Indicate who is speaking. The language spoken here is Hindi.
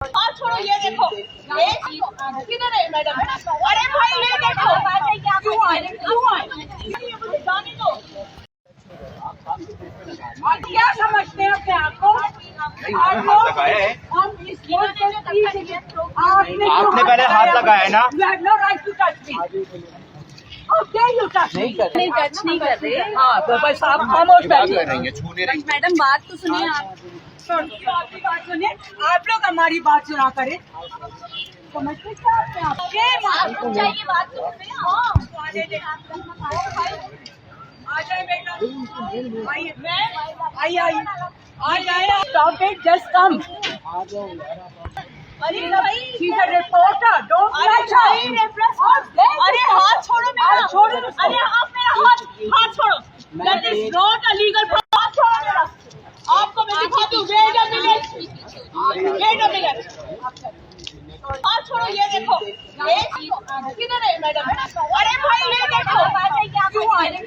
Speaker 1: हाथ छोड़ो, ये देखो, ये किधर है मैडम? अरे भाई ये देखो, क्यों आए? जाने दो। आप क्या समझते हैं अपने आप को?
Speaker 2: आपने पहले हाथ लगाया है ना?
Speaker 1: No right to touch me.
Speaker 3: नहीं टच नहीं कर रहे।
Speaker 1: हाँ तो बस आप खामोश बैठिए।
Speaker 3: मैडम बात तो सुनिए आप।
Speaker 1: आपकी बात सुनिए, आप लोग हमारी बात सुना करें। समझते क्या अपने आप?
Speaker 3: चाहिए बात तो सुनिए। हाँ
Speaker 1: आ जाए बेटा, आइए आइए आ जाए। Stop it, just come.
Speaker 3: अरे भाई
Speaker 1: रिपोर्टर, डोंट टच हर।
Speaker 3: अरे हाथ छोड़ो मेरा।
Speaker 1: छोड़ो।
Speaker 3: अरे आप मेरा हाथ छोड़ो।
Speaker 1: That is not a legal.
Speaker 3: हाथ छोड़ो मेरा।
Speaker 1: आपको मैं दिखाती हूँ। Wait a minute, wait a minute.
Speaker 3: हाथ छोड़ो, ये देखो,
Speaker 1: ये किधर है मैडम?
Speaker 3: अरे भाई ये देखो,
Speaker 1: क्यों आए?